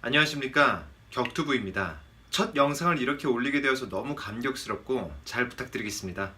안녕하십니까, 격투부입니다. 첫 영상을 이렇게 올리게 되어서 너무 감격스럽고 잘 부탁드리겠습니다.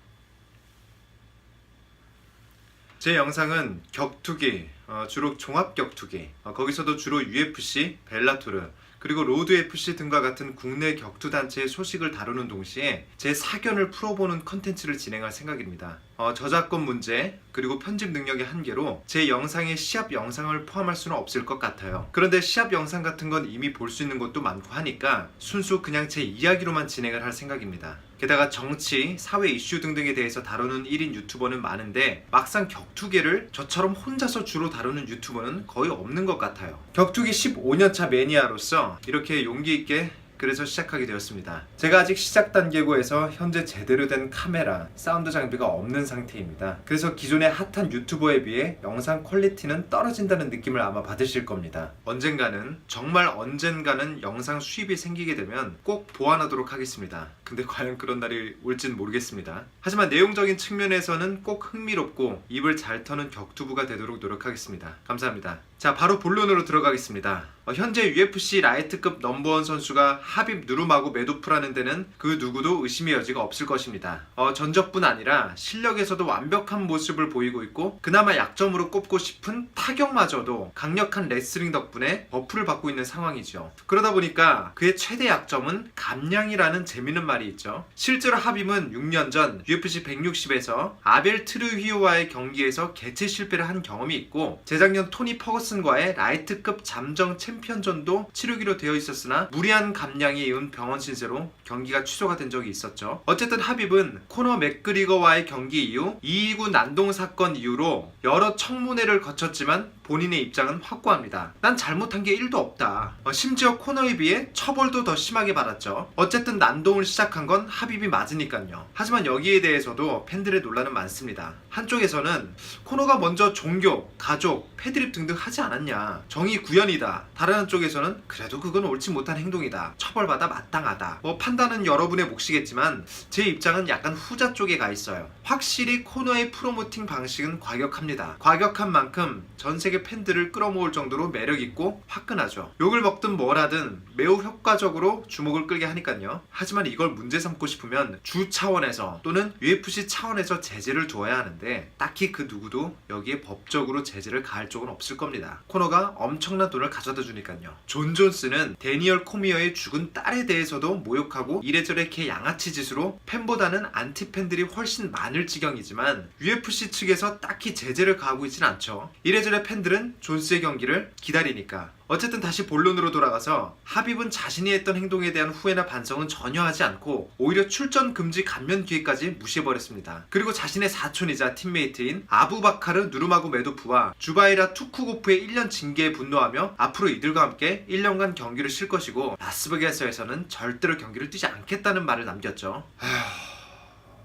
제 영상은 격투기, 주로 종합격투기, 거기서도 주로 UFC, 벨라토르, 그리고 로드 FC 등과 같은 국내 격투단체의 소식을 다루는 동시에 제 사견을 풀어보는 컨텐츠를 진행할 생각입니다. 저작권 문제, 그리고 편집 능력의 한계로 제 영상에 시합 영상을 포함할 수는 없을 것 같아요. 그런데 시합 영상 같은 건 이미 볼 수 있는 것도 많고 하니까 순수 그냥 제 이야기로만 진행을 할 생각입니다. 게다가 정치, 사회 이슈 등등에 대해서 다루는 1인 유튜버는 많은데 막상 격투계를 저처럼 혼자서 주로 다루는 유튜버는 거의 없는 것 같아요. 격투기 15년차 매니아로서 이렇게 용기 있게 그래서 시작하게 되었습니다. 제가 아직 시작 단계고 해서 현재 제대로 된 카메라, 사운드 장비가 없는 상태입니다. 그래서 기존의 핫한 유튜버에 비해 영상 퀄리티는 떨어진다는 느낌을 아마 받으실 겁니다. 언젠가는, 정말 언젠가는 영상 수입이 생기게 되면 꼭 보완하도록 하겠습니다. 근데 과연 그런 날이 올진 모르겠습니다. 하지만 내용적인 측면에서는 꼭 흥미롭고 입을 잘 터는 격투부가 되도록 노력하겠습니다. 감사합니다. 자, 바로 본론으로 들어가겠습니다. 현재 UFC 라이트급 넘버원 선수가 하빕 누르마고메도프라는 데는 그 누구도 의심의 여지가 없을 것입니다. 전적뿐 아니라 실력에서도 완벽한 모습을 보이고 있고 그나마 약점으로 꼽고 싶은 타격마저도 강력한 레슬링 덕분에 버프를 받고 있는 상황이죠. 그러다 보니까 그의 최대 약점은 감량이라는 재밌는 말이 있죠. 실제로 하빕은 6년 전 UFC 160에서 아벨 트루히오와의 경기에서 개최 실패를 한 경험이 있고 재작년 토니 퍼거슨과의 라이트급 잠정 챔피언전도 치르기로 되어 있었으나 무리한 감량이 이은 병원 신세로 경기가 취소가 된 적이 있었죠. 어쨌든 하빕은 코너 맥그리거와의 경기 이후 229 난동 사건 이후로 여러 청문회를 거쳤지만 본인의 입장은 확고합니다. 난 잘못한 게 1도 없다. 심지어 코너에 비해 처벌도 더 심하게 받았죠. 어쨌든 난동을 시작한 건 하빕이 맞으니까요. 하지만 여기에 대해서도 팬들의 논란은 많습니다. 한쪽에서는 코너가 먼저 종교, 가족, 패드립 등등 하지 않았냐, 정의 구현이다. 다른 한쪽에서는 그래도 그건 옳지 못한 행동이다, 처벌받아 마땅하다. 판단은 여러분의 몫이겠지만 제 입장은 약간 후자 쪽에 가 있어요. 확실히 코너의 프로모팅 방식은 과격합니다. 과격한 만큼 전 세계 팬들을 끌어모을 정도로 매력있고 화끈하죠. 욕을 먹든 뭘 하든 매우 효과적으로 주목을 끌게 하니까요. 하지만 이걸 문제 삼고 싶으면 주 차원에서 또는 UFC 차원에서 제재를 두어야 하는데 딱히 그 누구도 여기에 법적으로 제재를 가할 쪽은 없을 겁니다. 코너가 엄청난 돈을 가져다 주니까요. 존 존스는 데니얼 코미어의 죽은 딸에 대해서도 모욕하고 이래저래 개 양아치 짓으로 팬보다는 안티 팬들이 훨씬 많을 지경이지만 UFC 측에서 딱히 제재를 가하고 있진 않죠. 이래저래 팬들은 존스의 경기를 기다리니까. 어쨌든 다시 본론으로 돌아가서 하빕은 자신이 했던 행동에 대한 후회나 반성은 전혀 하지 않고 오히려 출전 금지 감면 기회까지 무시해버렸습니다. 그리고 자신의 사촌이자 팀메이트인 아부바카르 누르마고메도프와 주바이라 투쿠고프의 1년 징계에 분노하며 앞으로 이들과 함께 1년간 경기를 쉴 것이고 라스베가스에서는 절대로 경기를 뛰지 않겠다는 말을 남겼죠.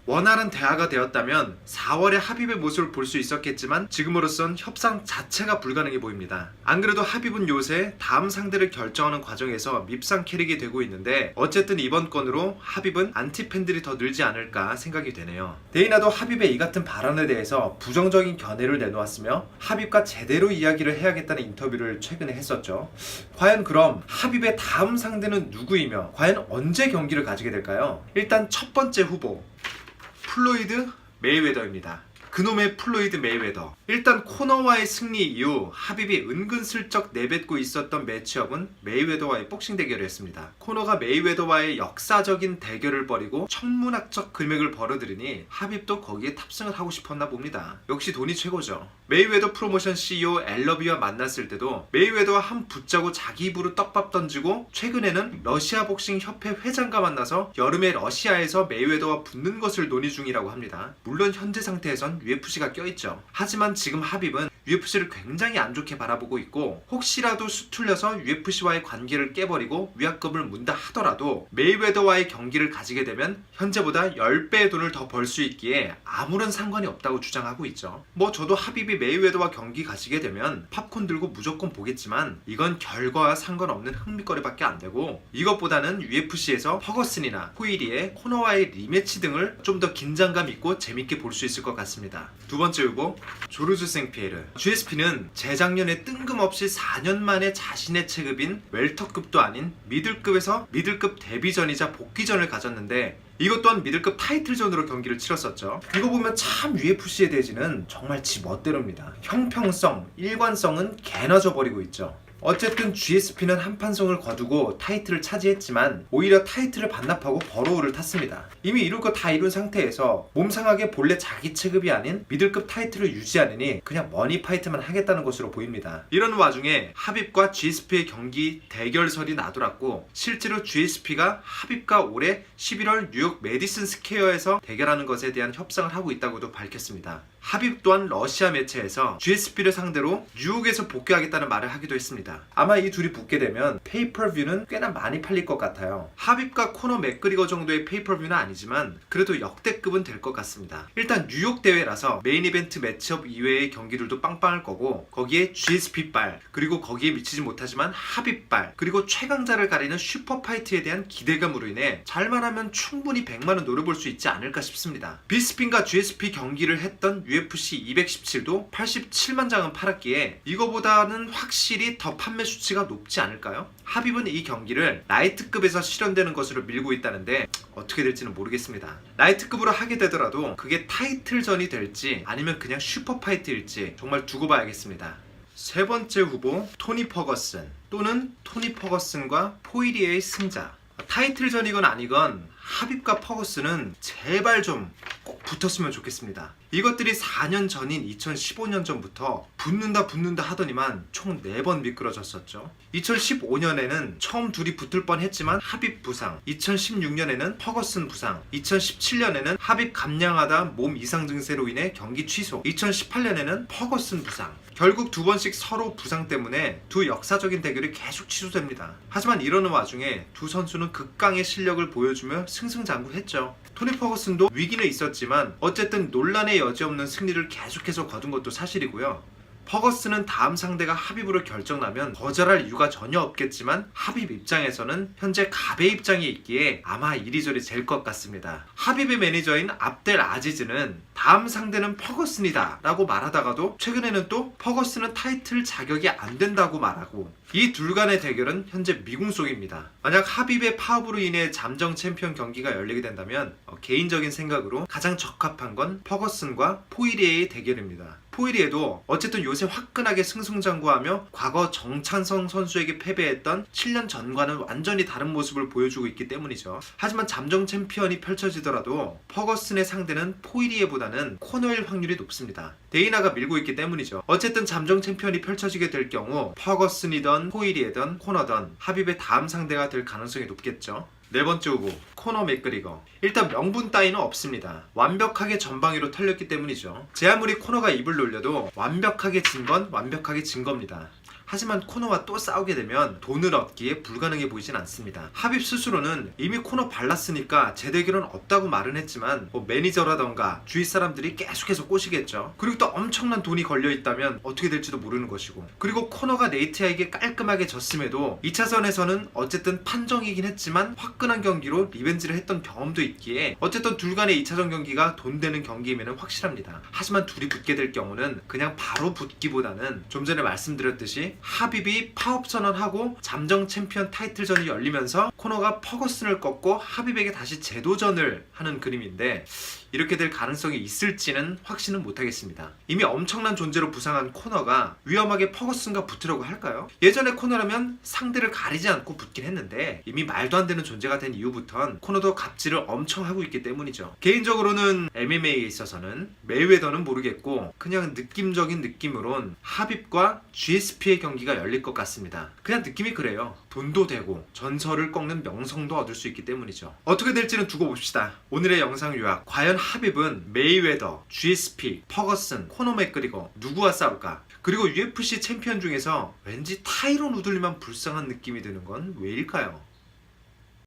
원활한 대화가 되었다면 4월에 하빕의 모습을 볼 수 있었겠지만 지금으로선 협상 자체가 불가능해 보입니다. 안 그래도 하빕은 요새 다음 상대를 결정하는 과정에서 밉상 캐릭이 되고 있는데 어쨌든 이번 건으로 하빕은 안티 팬들이 더 늘지 않을까 생각이 되네요. 데이나도 하빕의 이 같은 발언에 대해서 부정적인 견해를 내놓았으며 하빕과 제대로 이야기를 해야겠다는 인터뷰를 최근에 했었죠. 과연 그럼 하빕의 다음 상대는 누구이며 과연 언제 경기를 가지게 될까요? 일단 첫 번째 후보, 플로이드 메이웨더입니다. 그놈의 플로이드 메이웨더. 일단 코너와의 승리 이후 하빕이 은근슬쩍 내뱉고 있었던 매치업은 메이웨더와의 복싱 대결이었습니다. 코너가 메이웨더와의 역사적인 대결을 벌이고 천문학적 금액을 벌어들이니 하빕도 거기에 탑승을 하고 싶었나 봅니다. 역시 돈이 최고죠. 메이웨더 프로모션 CEO 엘러비와 만났을 때도 메이웨더와 한 붙자고 자기 입으로 떡밥 던지고 최근에는 러시아 복싱 협회 회장과 만나서 여름에 러시아에서 메이웨더와 붙는 것을 논의 중이라고 합니다. 물론 현재 상태에선 UFC가 껴있죠. 하지만 지금 하빕은 UFC를 굉장히 안 좋게 바라보고 있고 혹시라도 수틀려서 UFC와의 관계를 깨버리고 위약금을 문다 하더라도 메이웨더와의 경기를 가지게 되면 현재보다 10배의 돈을 더 벌 수 있기에 아무런 상관이 없다고 주장하고 있죠. 저도 하빕이 메이웨더와 경기 가지게 되면 팝콘 들고 무조건 보겠지만 이건 결과와 상관없는 흥미거리밖에 안 되고 이것보다는 UFC에서 퍼거슨이나 호일이의 코너와의 리매치 등을 좀 더 긴장감 있고 재밌게 볼 수 있을 것 같습니다. 두 번째 후보, 조르주 생피에르. GSP는 재작년에 뜬금없이 4년 만에 자신의 체급인 웰터급도 아닌 미들급에서 미들급 데뷔전이자 복귀전을 가졌는데 이것 또한 미들급 타이틀전으로 경기를 치렀었죠. 이거 보면 참 UFC의 대지는 정말 지 멋대로입니다. 형평성, 일관성은 개나 져버리고 있죠. 어쨌든 GSP는 한판성을 거두고 타이틀을 차지했지만 오히려 타이틀을 반납하고 버로우를 탔습니다. 이미 이룰 거 다 이룬 상태에서 몸상하게 본래 자기 체급이 아닌 미들급 타이틀을 유지하느니 그냥 머니 파이트만 하겠다는 것으로 보입니다. 이런 와중에 하빕과 GSP의 경기 대결설이 나돌았고 실제로 GSP가 하빕과 올해 11월 뉴욕 메디슨 스퀘어에서 대결하는 것에 대한 협상을 하고 있다고도 밝혔습니다. 하빕 또한 러시아 매체에서 GSP를 상대로 뉴욕에서 복귀하겠다는 말을 하기도 했습니다. 아마 이 둘이 붙게 되면 페이퍼뷰는 꽤나 많이 팔릴 것 같아요. 하빕과 코너 맥그리거 정도의 페이퍼뷰는 아니지만 그래도 역대급은 될 것 같습니다. 일단 뉴욕 대회라서 메인 이벤트 매치업 이외의 경기들도 빵빵할 거고 거기에 GSP빨 그리고 거기에 미치지 못하지만 하빕빨 그리고 최강자를 가리는 슈퍼파이트에 대한 기대감으로 인해 잘만 하면 충분히 100만원 노려볼 수 있지 않을까 싶습니다. 비스핀과 GSP 경기를 했던 UFC 217도 87만 장은 팔았기에 이거보다는 확실히 더 판매 수치가 높지 않을까요? 하빕은 이 경기를 라이트급에서 실현되는 것으로 밀고 있다는데 어떻게 될지는 모르겠습니다. 라이트급으로 하게 되더라도 그게 타이틀전이 될지 아니면 그냥 슈퍼파이트일지 정말 두고 봐야겠습니다. 세 번째 후보 토니 퍼거슨 또는 토니 퍼거슨과 포이리에의 승자. 타이틀전이건 아니건 하빕과 퍼거슨은 제발 좀 꼭 붙었으면 좋겠습니다. 이것들이 4년 전인 2015년 전부터 붙는다 하더니만 총 4번 미끄러졌었죠. 2015년에는 처음 둘이 붙을 뻔 했지만 하빕 부상, 2016년에는 퍼거슨 부상, 2017년에는 하빕 감량하다 몸 이상 증세로 인해 경기 취소, 2018년에는 퍼거슨 부상. 결국 2번씩 서로 부상 때문에 두 역사적인 대결이 계속 취소됩니다. 하지만 이러는 와중에 두 선수는 극강의 실력을 보여주며 승승장구했죠. 토니 퍼거슨도 위기는 있었지만 어쨌든 논란의 여지 없는 승리를 계속해서 거둔 것도 사실이고요. 퍼거슨은 다음 상대가 하빕으로 결정나면 거절할 이유가 전혀 없겠지만 하빕 입장에서는 현재 갑의 입장에 있기에 아마 이리저리 잴 것 같습니다. 하빕의 매니저인 압델 아지즈는 다음 상대는 퍼거슨이다 라고 말하다가도 최근에는 또 퍼거슨은 타이틀 자격이 안 된다고 말하고 이 둘 간의 대결은 현재 미궁 속입니다. 만약 하빕의 파업으로 인해 잠정 챔피언 경기가 열리게 된다면 개인적인 생각으로 가장 적합한 건 퍼거슨과 포이리에의 대결입니다. 포이리에도 어쨌든 요새 화끈하게 승승장구하며 과거 정찬성 선수에게 패배했던 7년 전과는 완전히 다른 모습을 보여주고 있기 때문이죠. 하지만 잠정 챔피언이 펼쳐지더라도 퍼거슨의 상대는 포이리에보다는 코너일 확률이 높습니다. 데이나가 밀고 있기 때문이죠. 어쨌든 잠정 챔피언이 펼쳐지게 될 경우 퍼거슨이던 포이리에던 코너던 하빕의 다음 상대가 될 가능성이 높겠죠. 네 번째 후보 코너 맥그리거. 일단 명분 따위는 없습니다. 완벽하게 전방위로 털렸기 때문이죠. 제 아무리 코너가 입을 놀려도 완벽하게 진 건 완벽하게 진 겁니다. 하지만 코너와 또 싸우게 되면 돈을 얻기에 불가능해 보이진 않습니다. 하빕 스스로는 이미 코너 발랐으니까 재대결은 없다고 말은 했지만 매니저라던가 주위 사람들이 계속해서 꼬시겠죠. 그리고 또 엄청난 돈이 걸려있다면 어떻게 될지도 모르는 것이고 그리고 코너가 네이트야에게 깔끔하게 졌음에도 2차전에서는 어쨌든 판정이긴 했지만 화끈한 경기로 리벤지를 했던 경험도 있기에 어쨌든 둘 간의 2차전 경기가 돈 되는 경기이면 확실합니다. 하지만 둘이 붙게 될 경우는 그냥 바로 붙기보다는 좀 전에 말씀드렸듯이 하빕이 파업 선언하고 잠정 챔피언 타이틀전이 열리면서 코너가 퍼거슨을 꺾고 하빕에게 다시 재도전을 하는 그림인데 이렇게 될 가능성이 있을지는 확신은 못하겠습니다. 이미 엄청난 존재로 부상한 코너가 위험하게 퍼거슨과 붙으려고 할까요? 예전에 코너라면 상대를 가리지 않고 붙긴 했는데 이미 말도 안 되는 존재가 된 이후부턴 코너도 갑질을 엄청 하고 있기 때문이죠. 개인적으로는 MMA에 있어서는 메이웨더는 모르겠고 그냥 느낌적인 느낌으론 하빕과 GSP의 경기가 열릴 것 같습니다. 그냥 느낌이 그래요. 돈도 되고 전설을 꺾는 명성도 얻을 수 있기 때문이죠. 어떻게 될지는 두고 봅시다. 오늘의 영상 요약. 과연 하빕은 메이웨더, GSP, 퍼거슨, 코너 맥그리거 누구와 싸울까? 그리고 UFC 챔피언 중에서 왠지 타이론 우들리만 불쌍한 느낌이 드는 건 왜일까요?